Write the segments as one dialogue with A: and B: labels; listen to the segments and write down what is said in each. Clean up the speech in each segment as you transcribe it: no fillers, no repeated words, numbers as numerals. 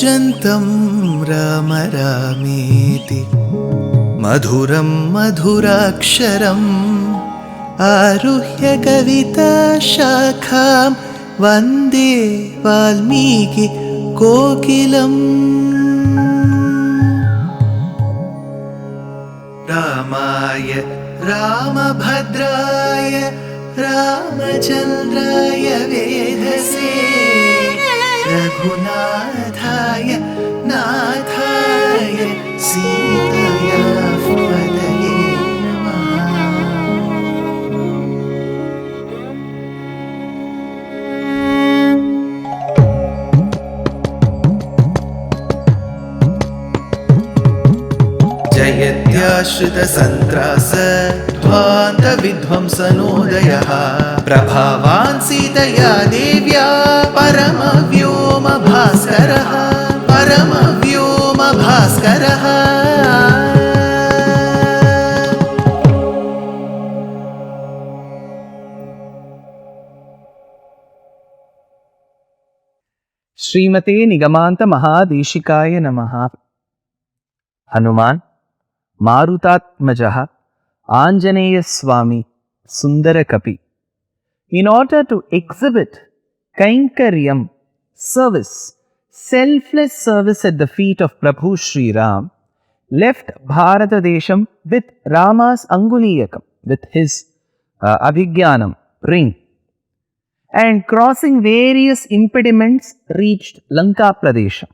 A: कूजन्तं राम रामेति मधुरं मधुराक्षरम् आरुह्य कविताशाखां वन्दे वाल्मीकि कोकिलम्। रामाय रामभद्राय रामचन्द्राय वेधसे रघुनाथाय नाथाय सीताय पतये नमः। जयत्याश्रितसन्त्रास ध्वान्तविध्वंसनोदयः प्रभावान् सीतया देव्या परमव्योमभास्करः परमव्योमभास्करः।
B: श्रीमते निगमान्त महादेशिकाय नमः। हनुमान मारुतात्मजः आंजनेय स्वामी सुंदरकपि, in order to exhibit Kainkaryam, service, selfless service at the feet of Prabhu Sri Ram, left Bharata Desham with Rama's Anguliyakam, with his Abhigyanam ring, and crossing various impediments reached Lanka Pradesha.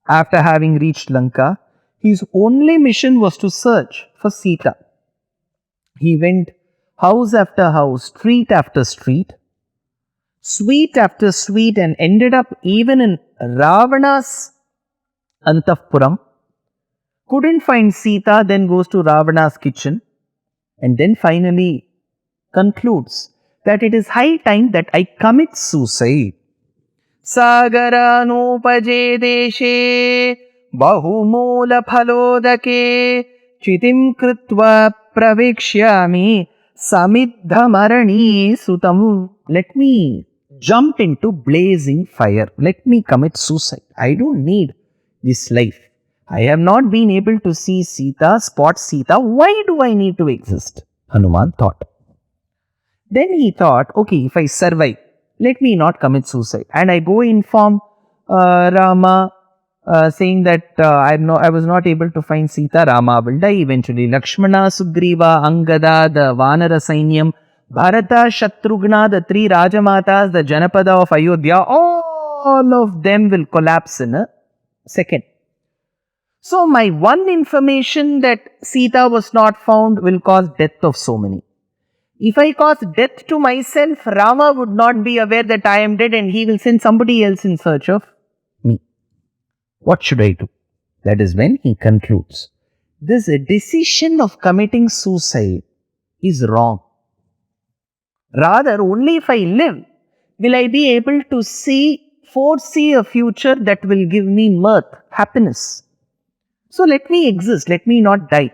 B: After having reached Lanka, his only mission was to search for Seetā. He went house after house, street after street, suite after suite, and ended up even in Ravana's Antahpuram. Couldn't find Seetā, then goes to Ravana's kitchen, and then finally concludes that it is high time that I commit suicide. Sagaranupaje deshe bahumula phalodake chitim kritva pravikshyami samidhamarani sutam. Let me jump into blazing fire. Let me commit suicide. I don't need this life. I have not been able to see Seetā, spot Seetā. Why do I need to exist? Hanuman thought. Then he thought, okay, if I survive, let me not commit suicide. And I go inform Rama, saying that I was not able to find Seetā. Rama will die eventually. Lakshmana, Sugriva, Angada, the Vanara Sainyam, Bharata, Shatrughna, the three Rajamatas, the Janapada of Ayodhya, all of them will collapse in a second. So my one information that Seetā was not found will cause death of so many. If I cause death to myself, Rama would not be aware that I am dead, and he will send somebody else in search of me. What should I do? That is when he concludes, this decision of committing suicide is wrong. Rather, only if I live will I be able to foresee a future that will give me mirth, happiness. So let me exist, let me not die.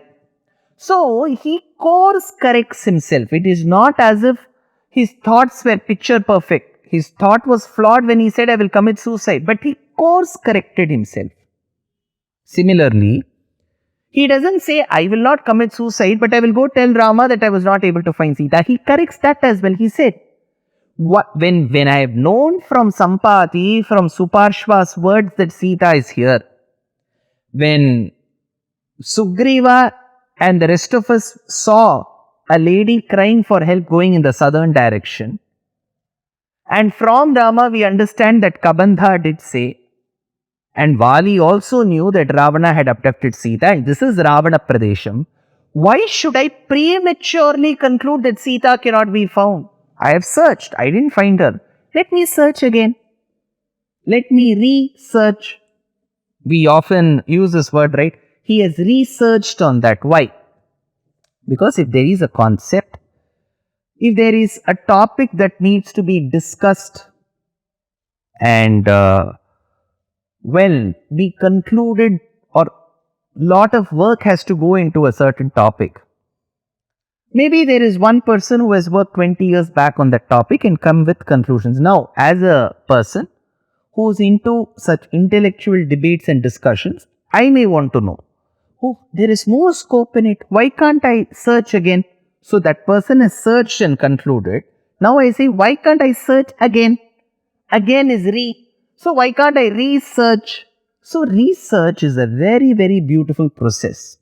B: So he course corrects himself. It is not as if his thoughts were picture perfect. His thought was flawed when he said, I will commit suicide. But he course corrected himself. Similarly, he doesn't say, I will not commit suicide, but I will go tell Rama that I was not able to find Seetā. He corrects that as well. He said, when I have known from Sampati, from Suparshva's words that Seetā is here, when Sugriva and the rest of us saw a lady crying for help going in the southern direction, and from Rama we understand that Kabandha did say, and Vali also knew that Ravana had abducted Seetā, and this is Ravana Pradesham. Why should I prematurely conclude that Seetā cannot be found? I have searched, I didn't find her. Let me search again. Let me research. We often use this word, right? He has researched on that. Why? Because if there is a concept, if there is a topic that needs to be discussed and we concluded, or lot of work has to go into a certain topic. Maybe there is one person who has worked 20 years back on that topic and come with conclusions. Now, as a person who's into such intellectual debates and discussions, I may want to know, oh, there is more scope in it. Why can't I search again? So that person has searched and concluded. Now I say, why can't I search again? Again is re. So why can't I research? So research is a very, very beautiful process.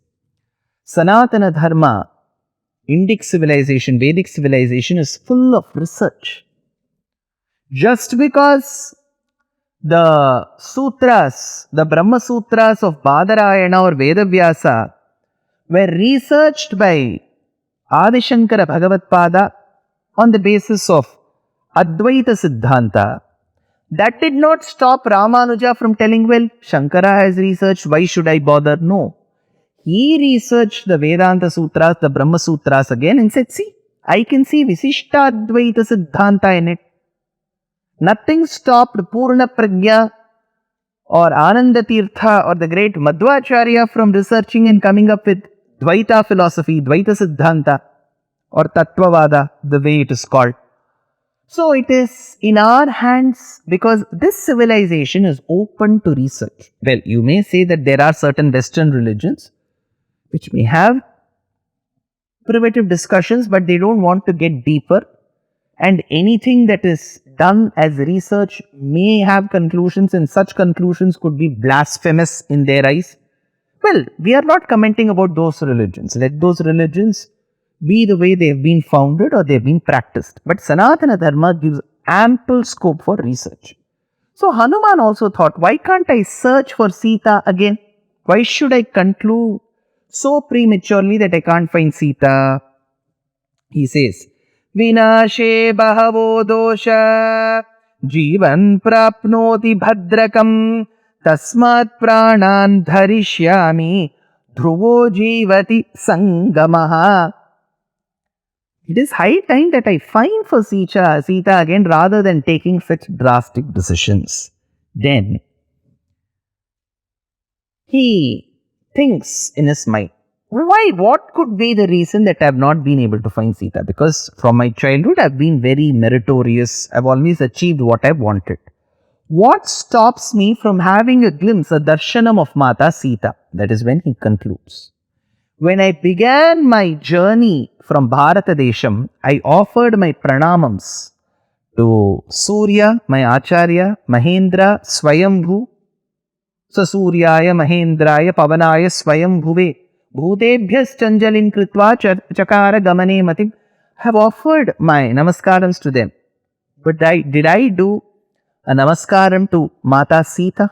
B: Sanatana Dharma, Indic civilization, Vedic civilization is full of research. Just because the sutras, the Brahma Sutras of Badarayana or Vedavyasa were researched by Adi Shankara Bhagavatpada on the basis of Advaita Siddhanta, that did not stop Ramanuja from telling, well, Shankara has researched, why should I bother? No. He researched the Vedanta Sutras, the Brahma Sutras again and said, see, I can see Visishta Advaita Siddhanta in it. Nothing stopped Purna Pragya or Ananda Tirtha or the great Madhvacharya from researching and coming up with Dvaita philosophy, Dvaita Siddhanta or Tattvavada, the way it is called. So it is in our hands because this civilization is open to research. Well, you may say that there are certain Western religions which may have primitive discussions, but they don't want to get deeper. And anything that is done as research may have conclusions, and such conclusions could be blasphemous in their eyes. Well, we are not commenting about those religions. Let those religions be the way they have been founded or they have been practiced. But Sanatana Dharma gives ample scope for research. So Hanuman also thought, why can't I search for Seetā again? Why should I conclude so prematurely that I can't find Seetā? He says, Vinashe bahavo dosha jivan prapnoti bhadrakam tasmat pranan dharishyami dhruvo jivati sangamaha. It is high time that I find for Seetā again rather than taking such drastic decisions. Then he thinks in his mind, why? What could be the reason that I have not been able to find Seetā? Because from my childhood I have been very meritorious. I have always achieved what I wanted. What stops me from having a glimpse, a darshanam of Mata Seetā? That is when he concludes. When I began my journey from Bharata Desham, I offered my pranamams to Surya, my Acharya, Mahendra, Swayambhu, Sasuryaya, Mahendraya, Pavanaya, Swayambhuve, Bhutebhyas Chanjalin Kritva Chakara Gamane Matim. I have offered my namaskarams to them. But did I do a namaskaram to Mata Seetā?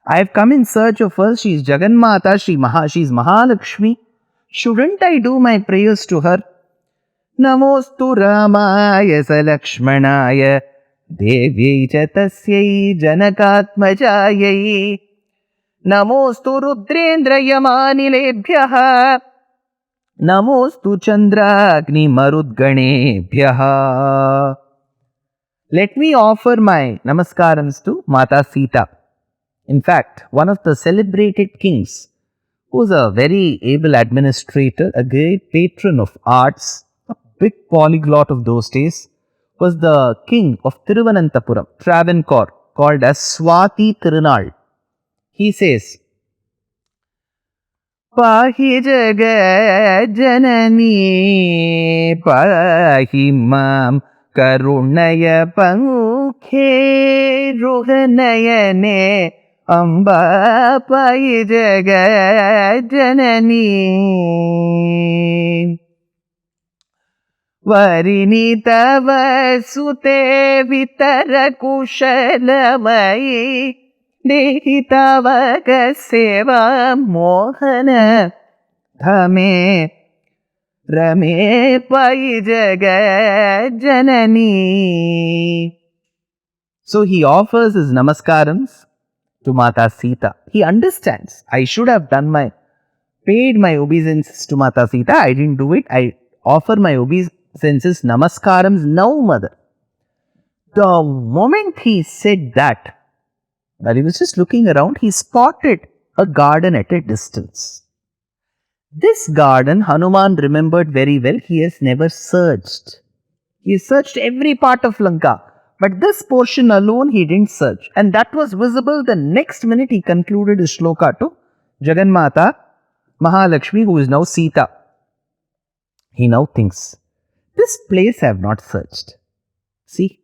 B: I have come in search of her. She is Jagannmata, she is Mahalakshmi. Shouldn't I do my prayers to her? Namostu Ramaya Salakshmanaya Devyai cha tasyai Janakatmajayai Namostu Rudrendra Yamanilebhyaha Namostu Chandragni Marudganebhyaha. Let me offer my namaskarams to Mata Seetā. In fact, one of the celebrated kings, who was a very able administrator, a great patron of arts, a big polyglot of those days, was the king of Thiruvananthapuram, Travancore, called as Swati Tirunal. He says, Pahi jaga janani pahi mam karunaya pankhe ruhanayane Amba pahi jaga janani Varini tava sute vitara kushalamai Dehi tava seva mohana dhame Rame pahi jaga janani. So he offers his namaskarams to Mata Seetā. He understands. I should have paid my obeisances to Mata Seetā. I didn't do it. I offer my obeisances, namaskarams now, mother. The moment he said that, while he was just looking around, he spotted a garden at a distance. This garden, Hanuman remembered very well. He has never searched. He has searched every part of Lanka. But this portion alone he didn't search. And that was visible the next minute he concluded his shloka to Jagannatha Mahalakshmi, who is now Seetā. He now thinks, this place I have not searched. See,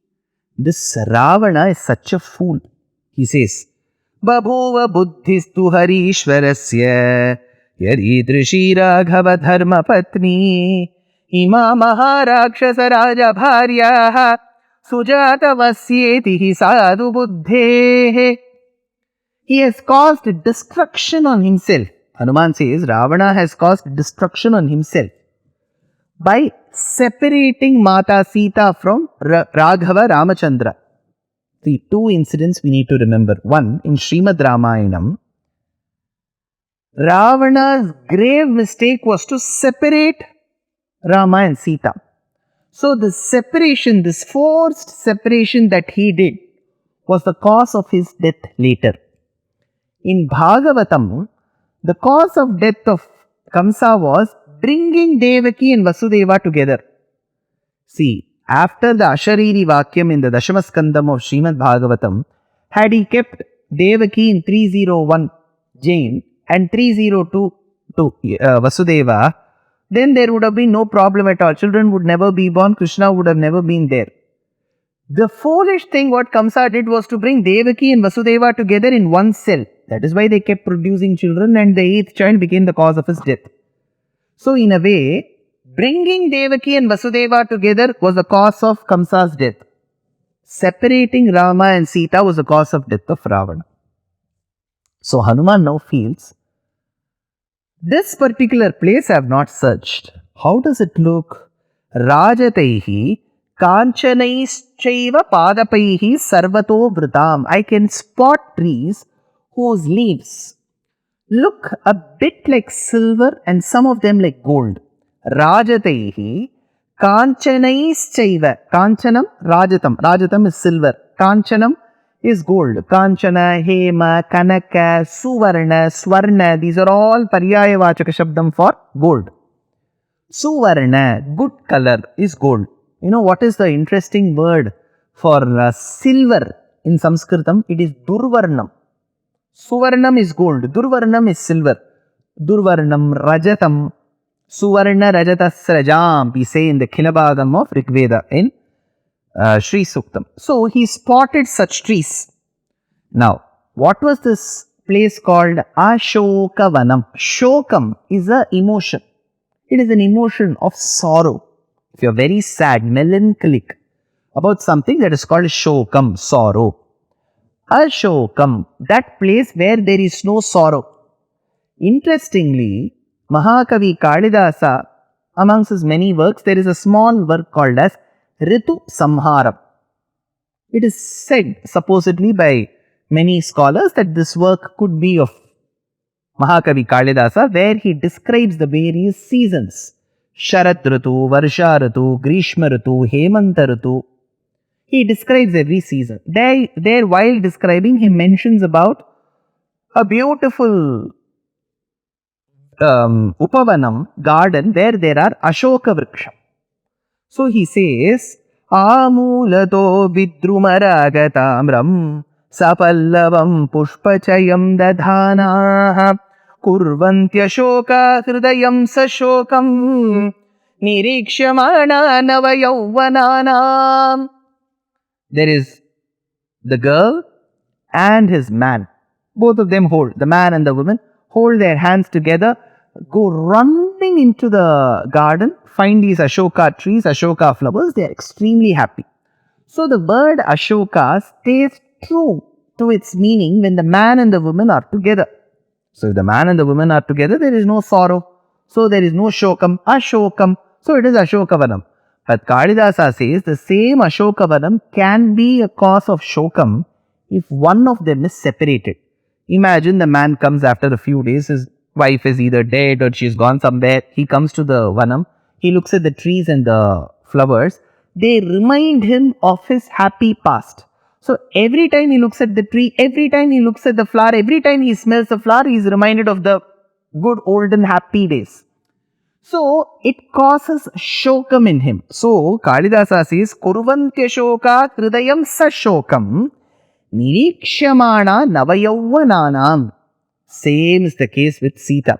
B: this Ravana is such a fool. He says, Babhuva buddhistu harishvarasya yaridrishi raghava dharma patni ima maharakshasa raja bharyaha sujata vasyeti sadhu buddhe. He has caused destruction on himself. Hanuman says Ravana has caused destruction on himself by separating Mata Seetā from Raghava Ramachandra. See, two incidents we need to remember. One, in Srimad Ramayanam, Ravana's grave mistake was to separate Rama and Seetā. So the separation, this forced separation that he did, was the cause of his death later. In Bhagavatam, the cause of death of Kamsa was bringing Devaki and Vasudeva together. See, after the Ashariri Vakyam in the Dashamaskandam of Srimad Bhagavatam, had he kept Devaki in 301 jail and 302 to Vasudeva, then there would have been no problem at all. Children would never be born, Krishna would have never been there. The foolish thing what Kamsa did was to bring Devaki and Vasudeva together in one cell. That is why they kept producing children, and the 8th child became the cause of his death. So in a way, bringing Devaki and Vasudeva together was the cause of Kamsa's death. Separating Rama and Seetā was the cause of death of Ravana. So Hanuman now feels, this particular place I have not searched. How does it look? Rajataihi kanchanaishchaiva padapaihi sarvato vritam. I can spot trees whose leaves look a bit like silver and some of them like gold. Rajataihi kanchanaishchaiva. Kanchanam, rajatam. Rajatam is silver. Kanchanam is gold. Kanchana, Hema, Kanaka, Suvarna, Swarna. These are all paryaya vachaka shabdam for gold. Suvarna, good color, is gold. You know what is the interesting word for silver in Sanskritam? It is Durvarnam. Suvarnam is gold, Durvarnam is silver. Durvarnam, Rajatam, Suvarna Rajatasrajam, we say in the Khilabhagam of Rigveda in Sri Suktam. So he spotted such trees. Now, what was this place called? Ashoka Vanam. Shokam is an emotion. It is an emotion of sorrow. If you are very sad, melancholic about something, that is called Shokam, sorrow. Ashokam, that place where there is no sorrow. Interestingly, Mahakavi Kalidasa, amongst his many works, there is a small work called as Ritu Samharam. It is said, supposedly by many scholars, that this work could be of Mahakavi Kalidasa, where he describes the various seasons. Sharat Ritu, Varsha Ritu, Grishma Ritu, Hemanta Ritu. He describes every season. There, while describing, he mentions about a beautiful Upavanam garden where there are Ashoka Vriksha. So he says, Amulato vidrumaragatamram sapallavam pushpachayam dadhana kurvantyashoka hridayam sashokam nirikshamana navayauvananam. There is the girl and his man. Both of them hold, the man and the woman, hold their hands together, go running into the garden, find these Ashoka trees, Ashoka flowers. They are extremely happy. So the word Ashoka stays true to its meaning when the man and the woman are together. So if the man and the woman are together, there is no sorrow. So there is no Shokam, Ashokam. So it is Ashoka Vanam. But Kalidasa says the same Ashoka Vanam can be a cause of Shokam if one of them is separated. Imagine the man comes after a few days, his wife is either dead or she's gone somewhere. He comes to the Vanam, he looks at the trees and the flowers. They remind him of his happy past. So every time he looks at the tree, every time he looks at the flower, every time he smells the flower, he is reminded of the good old and happy days. So it causes shokam in him. So Kalidasa says, Kurvantyashoka hridayam sashokam nirikshamana navayauvananam. Same is the case with Seetā.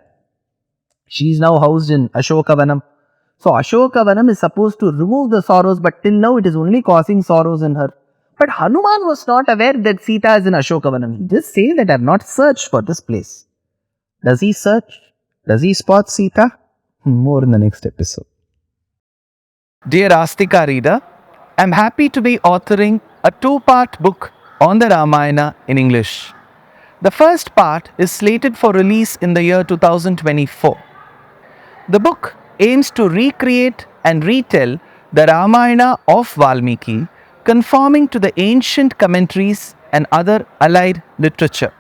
B: She is now housed in Ashoka Vanam. So Ashoka Vanam is supposed to remove the sorrows, but till now it is only causing sorrows in her. But Hanuman was not aware that Seetā is in Ashoka Vanam. He just says that I have not searched for this place. Does he search? Does he spot Seetā? More in the next episode. Dear Astika reader, I am happy to be authoring a 2-part book on the Ramayana in English. The first part is slated for release in the year 2024. The book aims to recreate and retell the Ramayana of Valmiki, conforming to the ancient commentaries and other allied literature.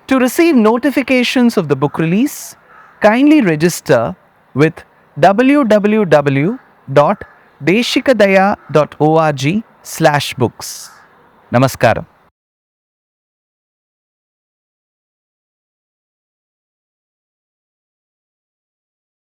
B: To receive notifications of the book release, kindly register with www.deshikadaya.org/books. Namaskaram.